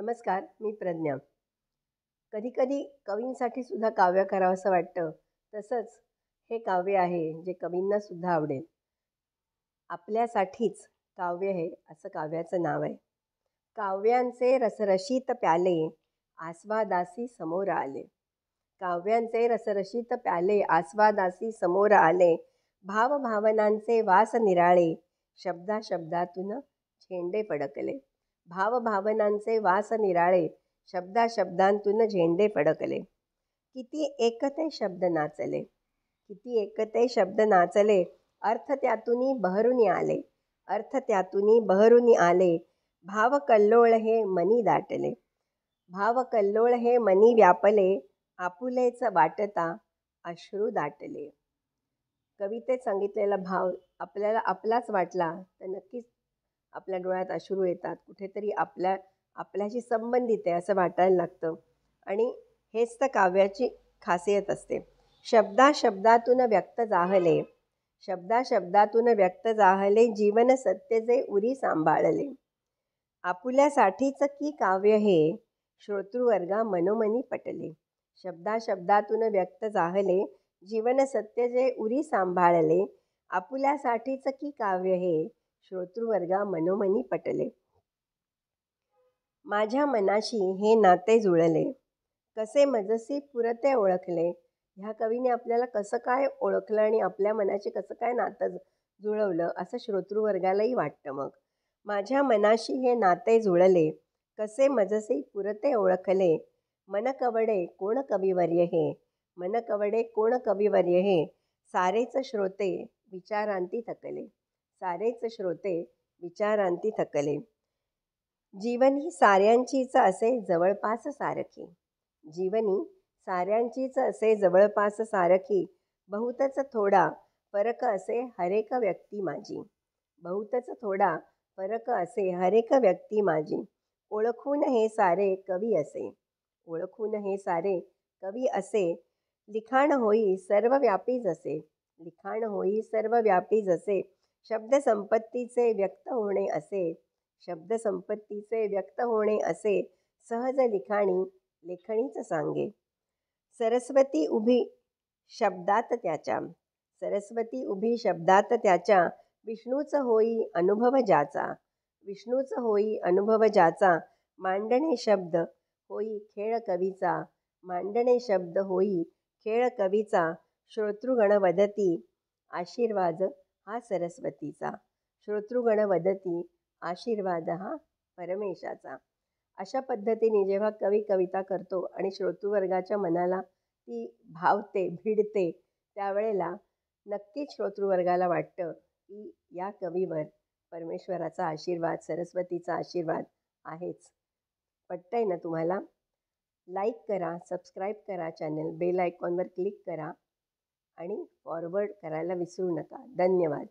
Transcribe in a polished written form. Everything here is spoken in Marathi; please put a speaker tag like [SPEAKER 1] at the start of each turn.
[SPEAKER 1] नमस्कार, मी प्रज्ञा. कधी-कधी कवींसाठी सुद्धा काव्य करावंसं वाटतं. तसंच हे काव्य आहे जे कवींना सुद्धा आवडेल. आपल्यासाठीच काव्य हे असं काव्याचं नाव आहे. काव्यांचे रसरशीत प्याले आस्वादासी समोर आले. काव्यांचे रसरशीत प्याले आस्वादासी समोर आले. भावभावनांचे वास निराळे शब्दाशब्दातून झेंडे फडकले. भावभावनांचे वास निराळे शब्दाशब्दांतून झेंडे फडकले. किती एकते शब्द नाचले, किती एकते शब्द नाचले. अर्थ त्यातूनी बहरुनी आले, अर्थ त्यातूनी बहरुनी आले. भाव कल्लोळ हे मनी दाटले, भाव कल्लोळ हे मनी व्यापले. आपुलेच वाटता अश्रू दाटले. कवितेत सांगितलेला भाव आपल्याला आपलाच वाटला तर नक्कीच आपल्या डोळ्यात अश्रू येतात. कुठेतरी आपल्याशी संबंधित आहे असं वाटायला लागतं. आणि हेच तर काव्याची खासियत असते. शब्दाशब्दातून व्यक्त जाहले, शब्दाशब्दातून व्यक्त जाहले. जीवन सत्य जे उरी सांभाळले. आपुल्यासाठीच की काव्य हे श्रोतृवर्गा मनोमनी पटले. शब्दाशब्दातून व्यक्त जाहले. जीवन सत्य जे उरी सांभाळले. आपुल्यासाठीच की काव्य हे श्रोतृवर्गा मनोमनी पटले. माझ्या मनाशी हे नाते जुळले, कसे मजसी पुरते ओळखले. ह्या कवीने आपल्याला कसं काय ओळखलं आणि आपल्या मनाशी कसं काय नातं जुळवलं असं श्रोतृवर्गालाही वाटतं. मग माझ्या मनाशी हे नाते जुळले, कसे मजसी पुरते ओळखले. मन कवडे कोण कविवर्य हे, मन कवडे कोण कविवर्य हे. सारेच श्रोते विचारांती थकले, सारेच श्रोते विचारांती थकले. जीवनी साऱ्यांचीच असे जवळपास सारखी, जीवनी साऱ्यांचीच असे जवळपास सारखी. बहुतच थोडा फरक असे हरेक व्यक्ती माझी, बहुतच थोडा फरक असे हरेक व्यक्ती माझी. ओळखून हे सारे कवी असे, ओळखून हे सारे कवी असे. लिखाण होई सर्वव्यापी जसे, लिखाण होई सर्वव्यापी जसे. शब्दसंपत्तीचे व्यक्त होणे असे, शब्दसंपत्तीचे व्यक्त होणे असे. सहज लिखाणी लेखणीच सांगे. सरस्वती उभी शब्दात त्याच्या, सरस्वती उभी शब्दात त्याच्या. विष्णूच होई अनुभव ज्याचा, विष्णूच होई अनुभव ज्याचा. मांडणे शब्द होई खेळ कवीचा, मांडणे शब्द होई खेळ कवीचा. श्रोतृगण वदती आशीर्वाद हा सरस्वतीचा, श्रोतृगण वदती आशीर्वाद हा परमेशाचा. अशा पद्धतीने जेव्हा कवी कविता करतो आणि श्रोतृवर्गाच्या मनाला ती भावते, भिडते, त्यावेळेला नक्कीच श्रोतृवर्गाला वाटतं की या कवीवर परमेश्वराचा आशीर्वाद, सरस्वतीचा आशीर्वाद आहेच. पटतंय ना तुम्हाला? लाईक करा, सबस्क्राईब करा चॅनल, बेल आयकॉनवर क्लिक करा आणि फॉरवर्ड करायला विसरू नका. धन्यवाद.